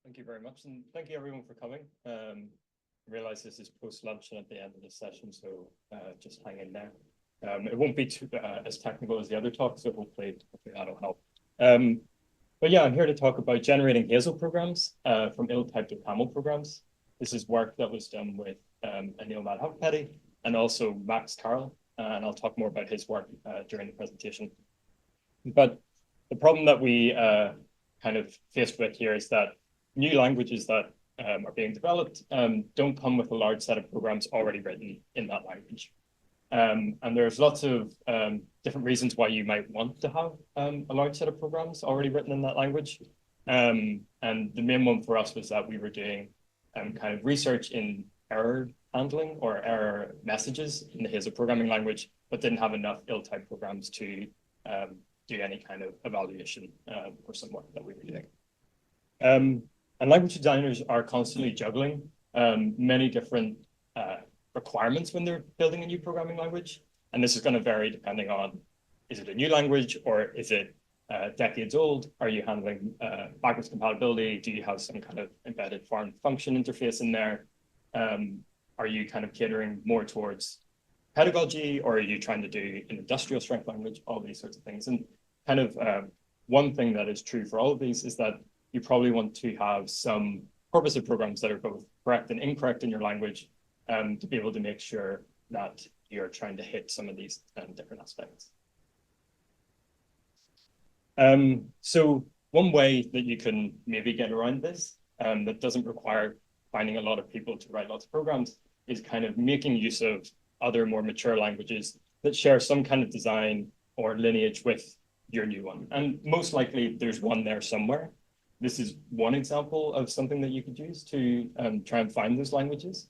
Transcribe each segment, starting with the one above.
Thank you very much, and thank you everyone for coming. I realize this is post-lunch and at the end of the session, so just hang in there. It won't be too as technical as the other talk, so hopefully that'll help. But yeah, I'm here to talk about generating Hazel programs from ill-typed OCaml programs. This is work that was done with Anil Madhavapeddy and also Max Carroll, and I'll talk more about his work during the presentation. But the problem that we kind of faced with here is that new languages that are being developed don't come with a large set of programs already written in that language. And there's lots of different reasons why you might want to have a large set of programs already written in that language. And the main one for us was that we were doing kind of research in error handling or error messages in the Hazel programming language, but didn't have enough ill-typed programs to do any kind of evaluation for some work that we were doing. And language designers are constantly juggling many different requirements when they're building a new programming language. And this is going to vary depending on, is it a new language or is it decades old? Are you handling backwards compatibility? Do you have some kind of embedded foreign function interface in there? Are you kind of catering more towards pedagogy, or are you trying to do an industrial strength language? All these sorts of things. And kind of one thing that is true for all of these is that you probably want to have some corpus of programs that are both correct and incorrect in your language to be able to make sure that you're trying to hit some of these different aspects. So one way that you can maybe get around this that doesn't require finding a lot of people to write lots of programs is kind of making use of other more mature languages that share some kind of design or lineage with your new one. And most likely there's one there somewhere. This is one example of something that you could use to try and find those languages.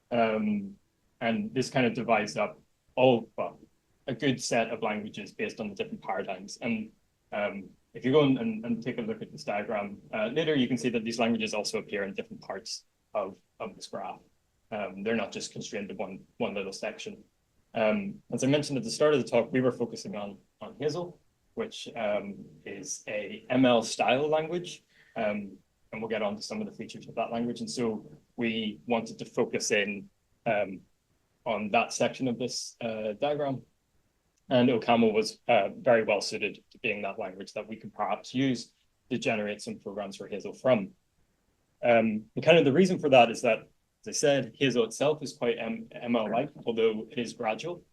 And this kind of divides up a good set of languages based on the different paradigms. And if you go and take a look at this diagram later, you can see that these languages also appear in different parts of this graph. They're not just constrained to one little section. As I mentioned at the start of the talk, we were focusing on Hazel, which is a ML style language. And we'll get on to some of the features of that language. And so we wanted to focus in on that section of this diagram. And OCaml was very well suited to being that language that we could perhaps use to generate some programs for Hazel from. And kind of the reason for that is that, as I said, Hazel itself is quite ML-like, although it is gradual.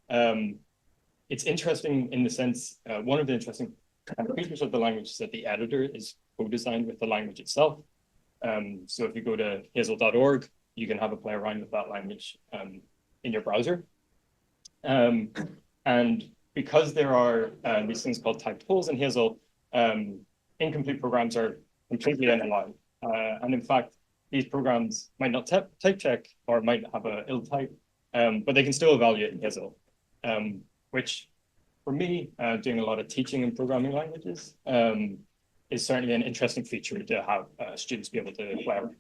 It's interesting in the sense, one of the interesting kind of features of the language is that the editor is co-designed with the language itself. So if you go to hazel.org, you can have a play around with that language in your browser. And because there are these things called typed holes in Hazel, incomplete programs are completely unallowed. And in fact, these programs might not type check or might have an ill type, but they can still evaluate in Hazel, which for me, doing a lot of teaching in programming languages is certainly an interesting feature to have students be able to play around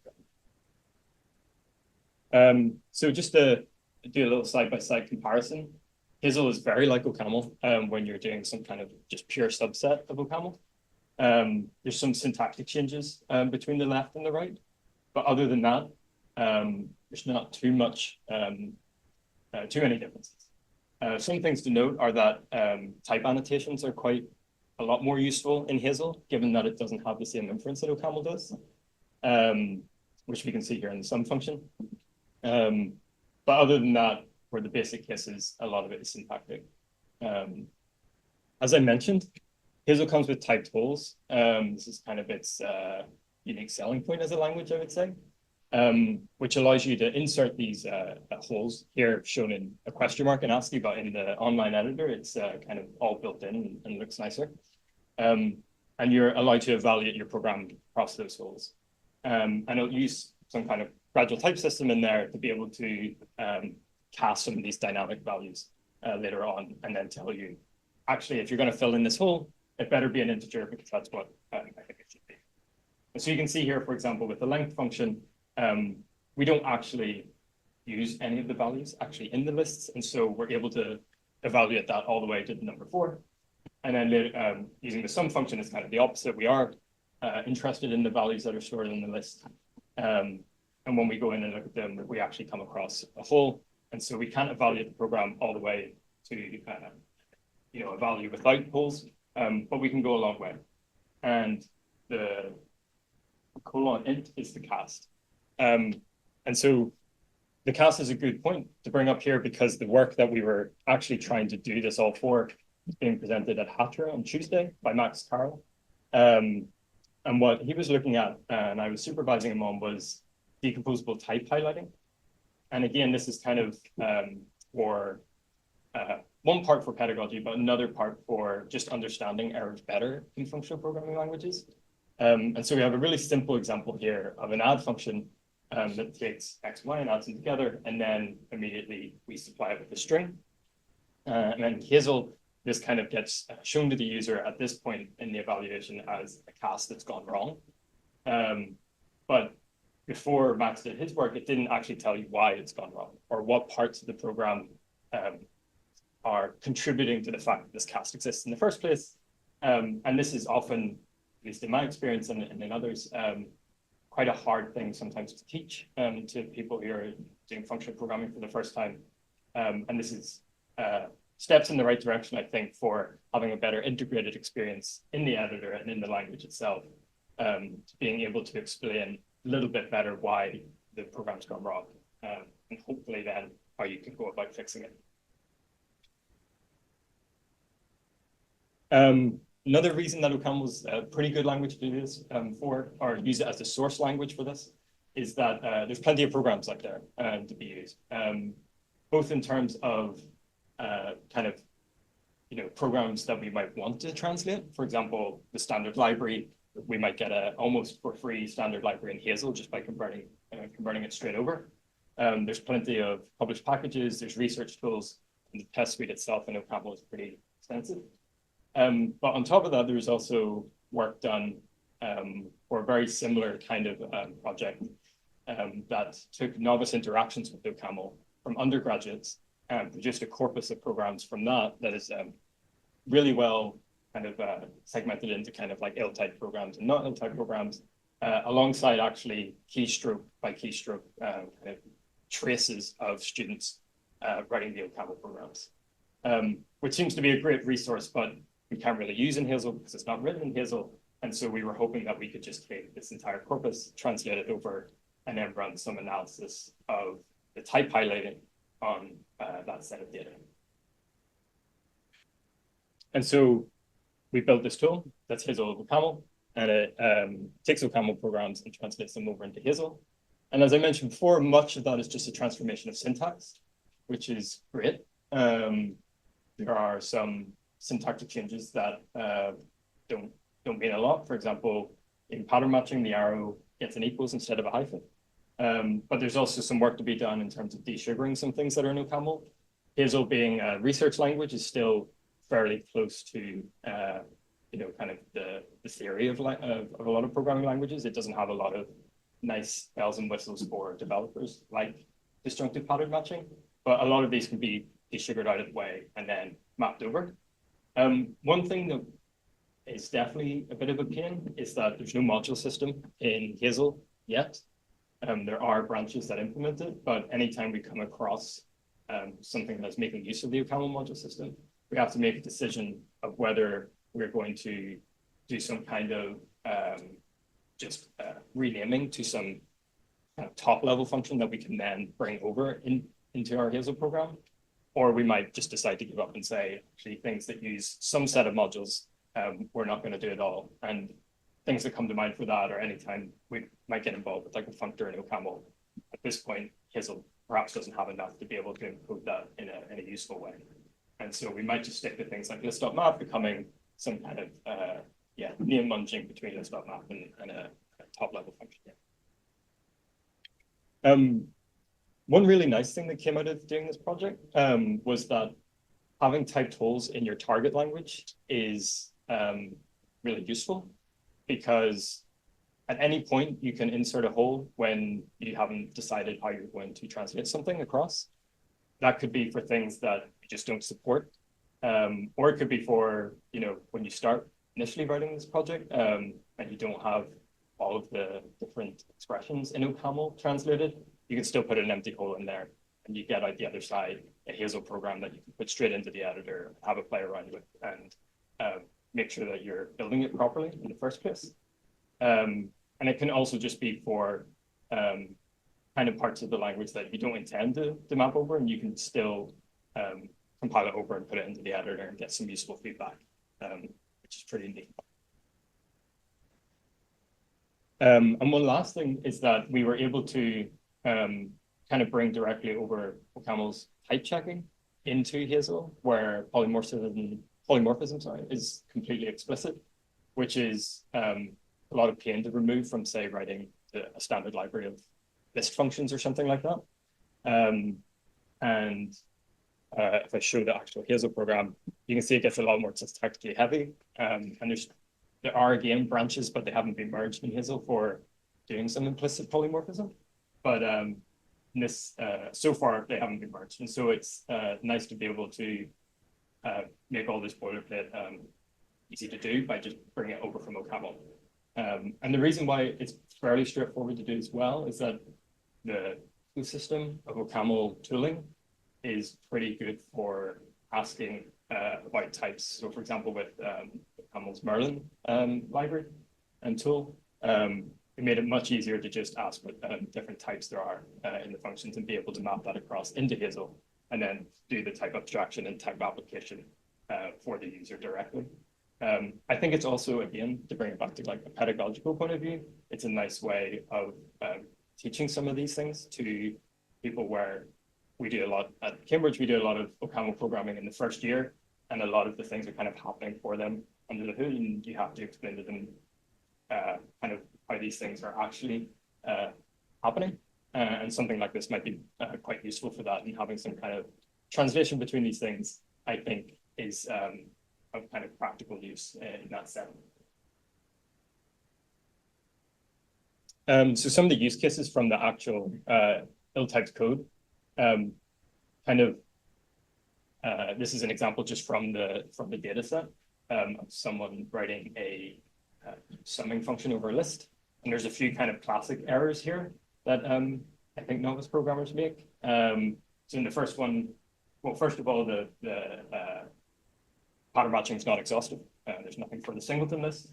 with. So just to do a little side-by-side comparison, Hazel is very like OCaml when you're doing some kind of just pure subset of OCaml. There's some syntactic changes between the left and the right, but other than that, there's not too many differences. Some things to note are that type annotations are quite a lot more useful in Hazel, given that it doesn't have the same inference that OCaml does, which we can see here in the sum function. But other than that, for the basic cases, a lot of it is syntactic. As I mentioned, Hazel comes with typed holes. This is kind of its unique selling point as a language, I would say, which allows you to insert these holes here shown in a question mark in ASCII, but in the online editor, it's kind of all built in and looks nicer. And you're allowed to evaluate your program across those holes. And it'll use some kind of gradual type system in there to be able to cast some of these dynamic values later on, and then tell you, actually, if you're going to fill in this hole, it better be an integer because that's what I think it should be. And so you can see here, for example, with the length function, we don't actually use any of the values actually in the lists. And so we're able to evaluate that all the way to the number 4. And then later, using the sum function is kind of the opposite. We are interested in the values that are stored in the list. And when we go in and look at them, we actually come across a hole. And so we can't evaluate the program all the way to, a value without holes, but we can go a long way. And the colon int is the cast. And so the cast is a good point to bring up here because the work that we were actually trying to do this all for is being presented at Hatra on Tuesday by Max Carroll. And what he was looking at, and I was supervising him on, was decomposable type highlighting. And again, this is kind of for one part for pedagogy, but another part for just understanding errors better in functional programming languages. And so we have a really simple example here of an add function that takes X, Y, and adds them together, and then immediately we supply it with a string. And then Hazel, this kind of gets shown to the user at this point in the evaluation as a cast that's gone wrong. But before Max did his work, it didn't actually tell you why it's gone wrong or what parts of the program are contributing to the fact that this cast exists in the first place. And this is often, at least in my experience and in others, quite a hard thing sometimes to teach to people who are doing functional programming for the first time. And this is steps in the right direction, I think, for having a better integrated experience in the editor and in the language itself, being able to explain a little bit better why the program's gone wrong, and hopefully then how you can go about fixing it. Another reason that OCaml was a pretty good language to do this for, or use it as a source language for this, is that there's plenty of programs out there to be used, both in terms of programs that we might want to translate. For example, the standard library, we might get a almost for free standard library in Hazel just by converting it straight over. There's plenty of published packages, there's research tools, and the test suite itself in OCaml is pretty extensive. But on top of that, there's also work done for a very similar kind of project that took novice interactions with OCaml from undergraduates and produced a corpus of programs from that is really well kind of segmented into kind of like ill-type programs and not ill-type programs, alongside actually keystroke by keystroke kind of traces of students writing the OCaml programs, which seems to be a great resource, but we can't really use in Hazel because it's not written in Hazel. And so we were hoping that we could just take this entire corpus, translate it over, and then run some analysis of the type highlighting on that set of data. And so we built this tool that's Hazel OCaml, and it takes OCaml programs and translates them over into Hazel. And as I mentioned before, much of that is just a transformation of syntax, which is great. There are some syntactic changes that don't mean a lot. For example, in pattern matching, the arrow gets an equals instead of a hyphen. But there's also some work to be done in terms of desugaring some things that are in OCaml. Hazel, being a research language, is still fairly close to kind of the theory of a lot of programming languages. It doesn't have a lot of nice bells and whistles for developers like disjunctive pattern matching, but a lot of these can be desugared out of the way and then mapped over. One thing that is definitely a bit of a pain is that there's no module system in Hazel yet. There are branches that implement it, but anytime we come across something that's making use of the OCaml module system, we have to make a decision of whether we're going to do some kind of renaming to some kind of top level function that we can then bring over into our Hazel program, or we might just decide to give up and say, actually, things that use some set of modules, we're not going to do it all. And things that come to mind for that, or anytime we might get involved with like a functor in OCaml, at this point, Hazel perhaps doesn't have enough to be able to encode that in a useful way. And so we might just stick to things like list.map becoming some kind of name munging between list.map and a top level function. One really nice thing that came out of doing this project was that having typed holes in your target language is really useful, because at any point you can insert a hole when you haven't decided how you're going to translate something across. That could be for things that you just don't support, or it could be for when you start initially writing this project, and you don't have all of the different expressions in OCaml translated, you can still put an empty hole in there, and you get out the other side a Hazel program that you can put straight into the editor, have a play around with, and make sure that you're building it properly in the first place. And it can also just be for kind of parts of the language that you don't intend to map over, and you can still compile it over and put it into the editor and get some useful feedback, which is pretty neat. And one last thing is that we were able to kind of bring directly over OCaml's type checking into Hazel, where polymorphism is completely explicit, which is a lot of pain to remove from, say, writing a standard library of list functions or something like that. If I show the actual Hazel program, you can see it gets a lot more syntactically heavy. And there are, again, branches, but they haven't been merged in Hazel for doing some implicit polymorphism. But so far, they haven't been merged. And so it's nice to be able to make all this boilerplate easy to do by just bringing it over from OCaml. And the reason why it's fairly straightforward to do as well is that the system of OCaml tooling is pretty good for asking about types. So for example, with OCaml's Merlin library and tool, it made it much easier to just ask what different types there are in the functions and be able to map that across into Hazel and then do the type abstraction and type application for the user directly. I think it's also, again, to bring it back to like a pedagogical point of view, it's a nice way of teaching some of these things to people where we do a lot at Cambridge, we do a lot of OCaml programming in the first year, and a lot of the things are kind of happening for them under the hood, and you have to explain to them kind of how these things are actually happening. And something like this might be quite useful for that, and having some kind of translation between these things, I think, is of kind of practical use in that sense. So some of the use cases from the actual ill-typed code, this is an example just from the data set of someone writing a summing function over a list. And there's a few kind of classic errors here that I think novice programmers make. So in the first one, well, first of all, the pattern matching is not exhaustive. There's nothing for the singleton list.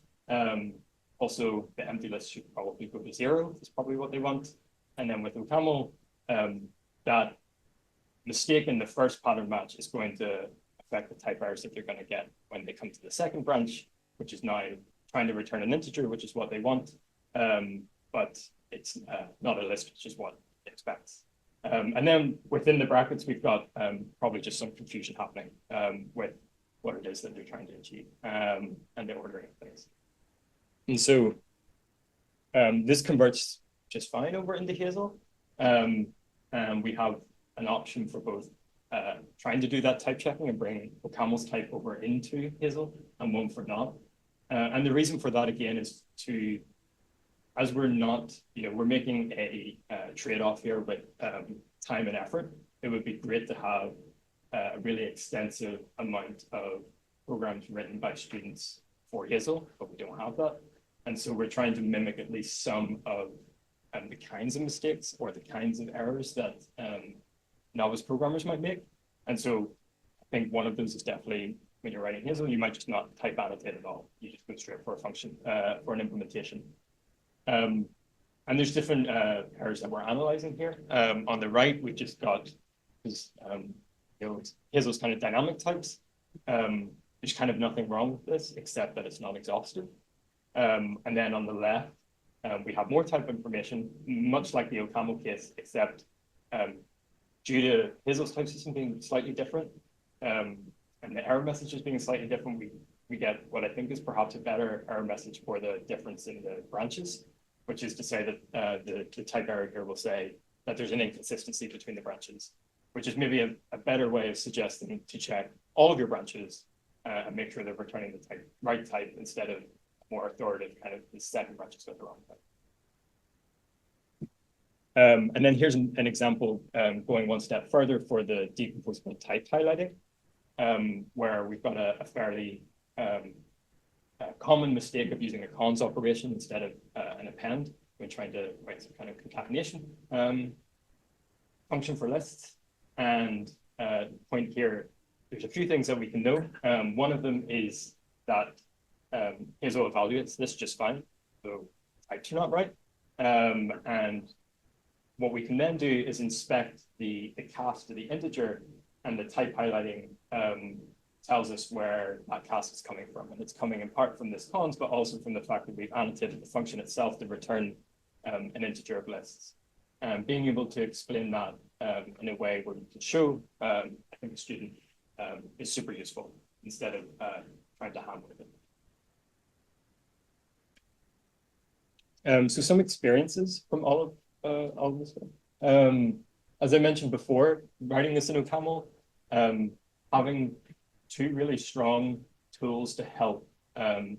Also, the empty list should probably go to 0, is probably what they want. And then with OCaml, that mistake in the first pattern match is going to affect the type errors that they're going to get when they come to the second branch, which is now trying to return an integer, which is what they want. But it's not a list, which is what it expects. And then within the brackets, we've got probably just some confusion happening with what it is that they're trying to achieve and the ordering of things. And so this converts just fine over into Hazel. And we have an option for both trying to do that type checking and bring OCaml's type over into Hazel, and one for not. And the reason for that, again, is to, as we're not, we're making a trade-off here with time and effort. It would be great to have a really extensive amount of programs written by students for Hazel, but we don't have that. And so we're trying to mimic at least some of the kinds of mistakes or the kinds of errors that novice programmers might make. And so I think one of those is definitely when you're writing Hazel, you might just not type annotate at all. You just go straight for a function, for an implementation. And there's different errors that we're analyzing here. On the right, we've just got, Hazel's kind of dynamic types. There's kind of nothing wrong with this, except that it's not exhaustive. And then on the left, we have more type information, much like the OCaml case, except due to Hazel's type system being slightly different, and the error messages being slightly different, we get what I think is perhaps a better error message for the difference in the branches, which is to say that the type error here will say that there's an inconsistency between the branches, which is maybe a better way of suggesting to check all of your branches and make sure they're returning the right type instead of more authoritative kind of the 7 branches got the wrong type. And then here's an example going one step further for the decomposable type highlighting, where we've got a fairly common mistake of using a cons operation instead of an append when trying to write some kind of concatenation function for lists. And point here, there's a few things that we can know. One of them is that Hazel evaluates this just fine, so types are not right. And what we can then do is inspect the cast of the integer, and the type highlighting tells us where that cast is coming from. And it's coming in part from this cons, but also from the fact that we've annotated the function itself to return an integer of lists. Being able to explain that in a way where you can show, I think a student is super useful instead of trying to handle it. So some experiences from all of this stuff. As I mentioned before, writing this in OCaml, having two really strong tools to help do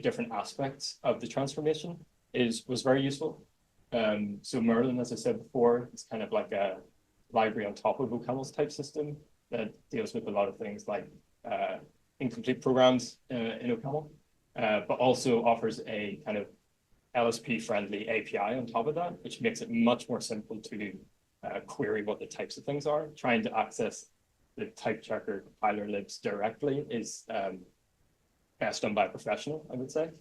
different aspects of the transformation was very useful. So Merlin, as I said before, is kind of like a library on top of OCaml's type system that deals with a lot of things like incomplete programs in OCaml, but also offers a kind of LSP-friendly API on top of that, which makes it much more simple to query what the types of things are. Trying to access the type checker compiler libs directly is best done by a professional, I would say.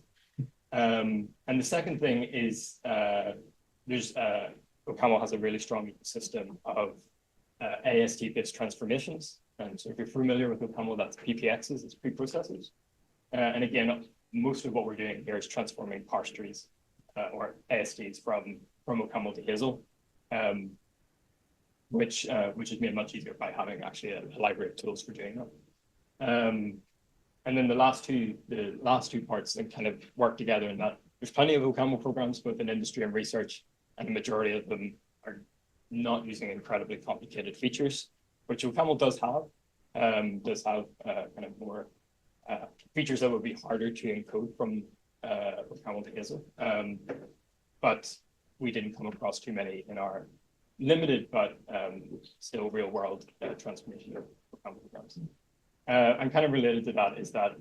And the second thing is OCaml has a really strong ecosystem of AST-based transformations. And so if you're familiar with OCaml, that's PPXs, it's preprocessors. And again, most of what we're doing here is transforming parse trees or ASTs from OCaml to Hazel, which is made much easier by having actually a library of tools for doing that. And then the last two parts that kind of work together in that there's plenty of OCaml programs both in industry and research, and the majority of them are not using incredibly complicated features, which OCaml does have kind of more features that would be harder to encode from OCaml to Hazel. But we didn't come across too many in our limited but still real world transformation of OCaml programs. And kind of related to that is that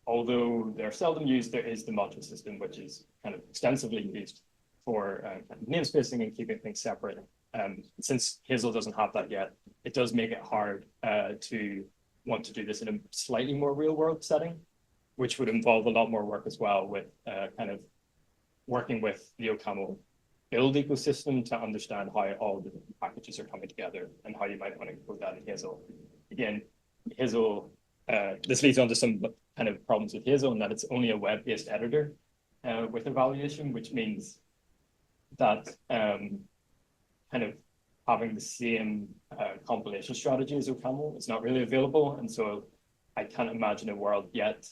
although they're seldom used, there is the module system, which is kind of extensively used for namespacing and keeping things separate. Since Hazel doesn't have that yet, it does make it hard to want to do this in a slightly more real world setting, which would involve a lot more work as well with kind of working with the OCaml build ecosystem to understand how all the packages are coming together and how you might want to encode that in Hazel. Again, Hazel, this leads on to some kind of problems with Hazel, in that it's only a web-based editor with evaluation, which means that kind of having the same compilation strategy as OCaml is not really available. And so I can't imagine a world yet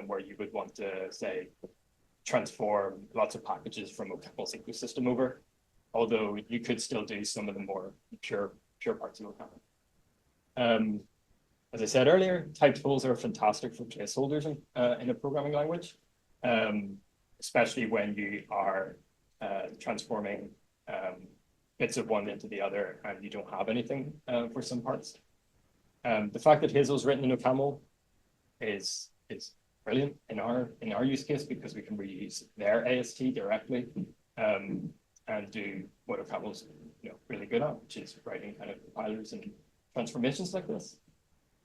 where you would want to, say, transform lots of packages from OCaml's ecosystem over, although you could still do some of the more pure parts of OCaml. As I said earlier, type tools are fantastic for placeholders in a programming language, especially when you are transforming bits of one into the other and you don't have anything for some parts. The fact that Hazel's written in OCaml is brilliant in our use case, because we can reuse their AST directly and do what OCaml's really good at, which is writing kind of compilers and transformations like this.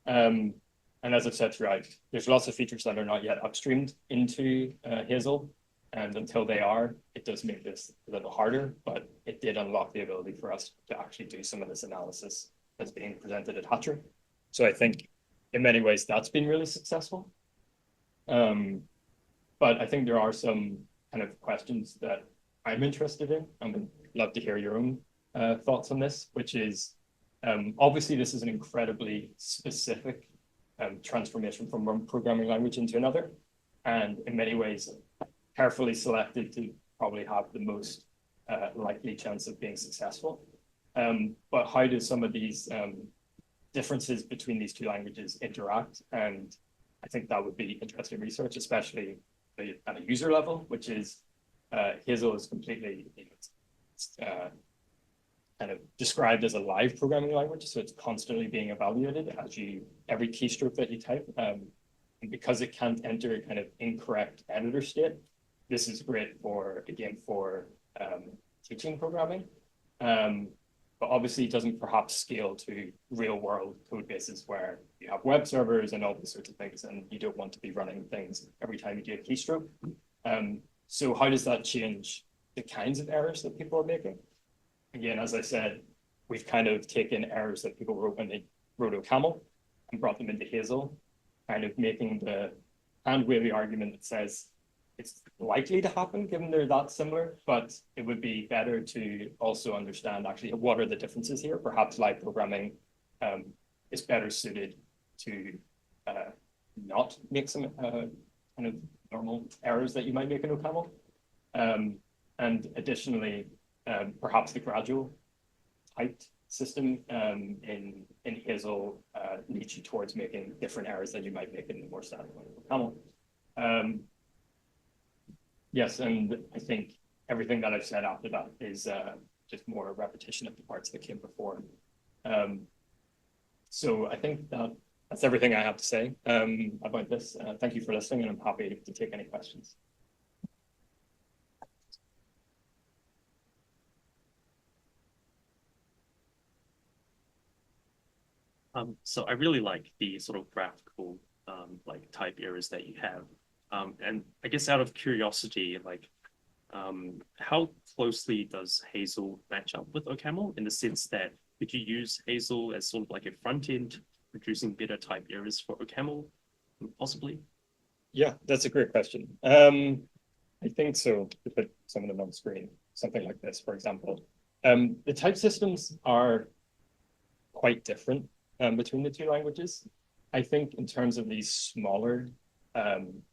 And as I've said throughout, there's lots of features that are not yet upstreamed into Hazel, and until they are, it does make this a little harder, but it did unlock the ability for us to actually do some of this analysis that's being presented at Hatcher. So I think in many ways that's been really successful. But I think there are some kind of questions that I'm interested in. I would love to hear your own thoughts on this, which is, obviously this is an incredibly specific transformation from one programming language into another, and in many ways carefully selected to probably have the most likely chance of being successful. But how do some of these differences between these two languages interact? And I think that would be interesting research, especially at a user level, which is Hazel is completely kind of described as a live programming language. So it's constantly being evaluated as every keystroke that you type And because it can't enter kind of incorrect editor state, this is great for, again, for teaching programming. But obviously it doesn't perhaps scale to real world code bases where you have web servers and all these sorts of things, and you don't want to be running things every time you do a keystroke. So how does that change the kinds of errors that people are making? Again, as I said, we've kind of taken errors that people wrote when they wrote OCaml and brought them into Hazel, kind of making the hand-wavy argument that says it's likely to happen given they're that similar, but it would be better to also understand actually what are the differences here. Perhaps live programming is better suited to not make some kind of normal errors that you might make in OCaml. And additionally, perhaps the gradual typed system in Hazel leads you towards making different errors than you might make in the more standard OCaml. Yes, and I think everything that I've said after that is just more a repetition of the parts that came before. So I think that's everything I have to say about this. Thank you for listening, and I'm happy to take any questions. So I really like the sort of graphical like type errors that you have. And I guess out of curiosity, like how closely does Hazel match up with OCaml in the sense that could you use Hazel as sort of like a front end producing better type errors for OCaml, possibly? Yeah, that's a great question. I think so. To put some of them on the screen, something like this, for example. The type systems are quite different between the two languages. I think in terms of these smaller,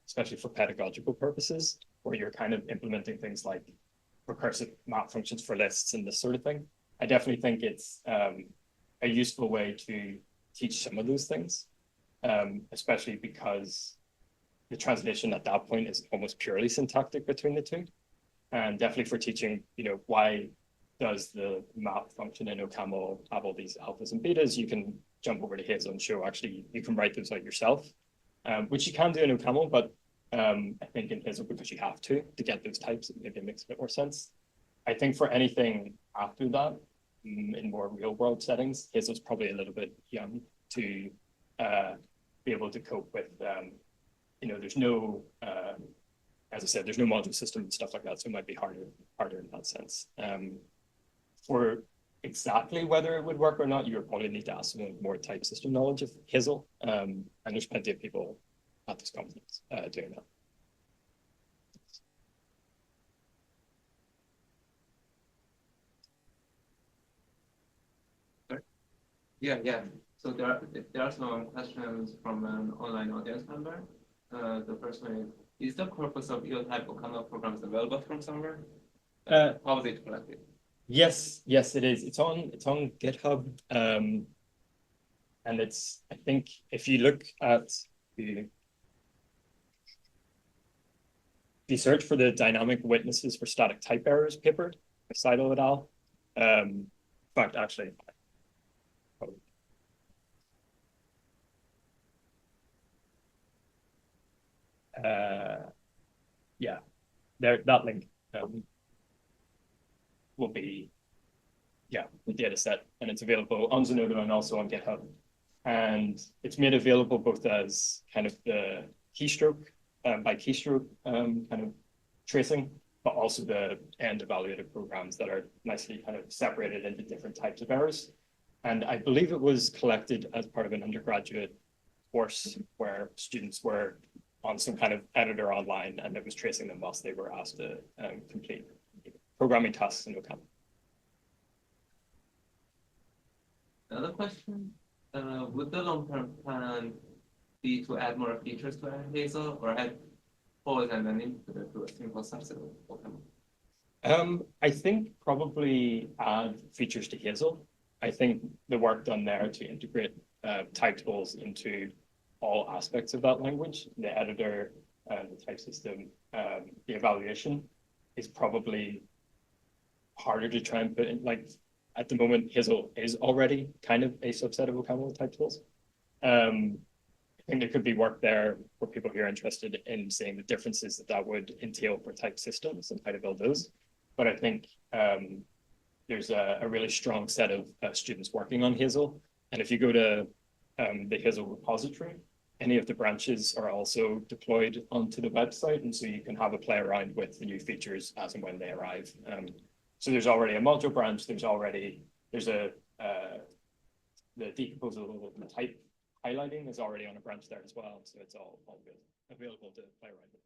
especially for pedagogical purposes, where you're kind of implementing things like recursive map functions for lists and this sort of thing, I definitely think it's a useful way to teach some of those things, especially because the translation at that point is almost purely syntactic between the two. And definitely for teaching, why does the map function in OCaml have all these alphas and betas? You can jump over to Hazel and show actually you can write those out yourself, which you can do in OCaml, but I think in Hazel, because you have to get those types, maybe it makes a bit more sense. I think for anything after that, in more real world settings, Hazel's probably a little bit young to be able to cope with, there's no, as I said, there's no module system and stuff like that, so it might be harder in that sense. For exactly whether it would work or not, you would probably need to ask someone with more type system knowledge of Hazel, and there's plenty of people at this conference doing that. Yeah. So there are some questions from an online audience member. The first one is the corpus of your type of OCaml programs available from somewhere? How is it collected? Yes, it is. It's on GitHub, and it's, I think if you look at the search for the dynamic witnesses for static type errors paper by Seidel et al. In fact, actually, yeah, that link will be, the data set, and it's available on Zenodo and also on GitHub. And it's made available both as kind of the keystroke, by keystroke kind of tracing, but also the end evaluated programs that are nicely kind of separated into different types of errors. And I believe it was collected as part of an undergraduate course where students were on some kind of editor online, and it was tracing them whilst they were asked to complete programming tasks in OCaml. Another question, would the long-term plan be to add more features to Hazel, or add pause and then input it to a simple subset of OCaml? I think probably add features to Hazel. I think the work done there to integrate type tools into all aspects of that language, the editor, the type system, the evaluation, is probably harder to try and put in. Like at the moment, Hazel is already kind of a subset of OCaml type tools. I think there could be work there for people who are interested in seeing the differences that that would entail for type systems and how to build those. But I think there's a really strong set of students working on Hazel. And if you go to the Hazel repository, any of the branches are also deployed onto the website. And so you can have a play around with the new features as and when they arrive. So there's already a module branch. There's a the decomposable type highlighting is already on a branch there as well. So it's all good, available to play around with.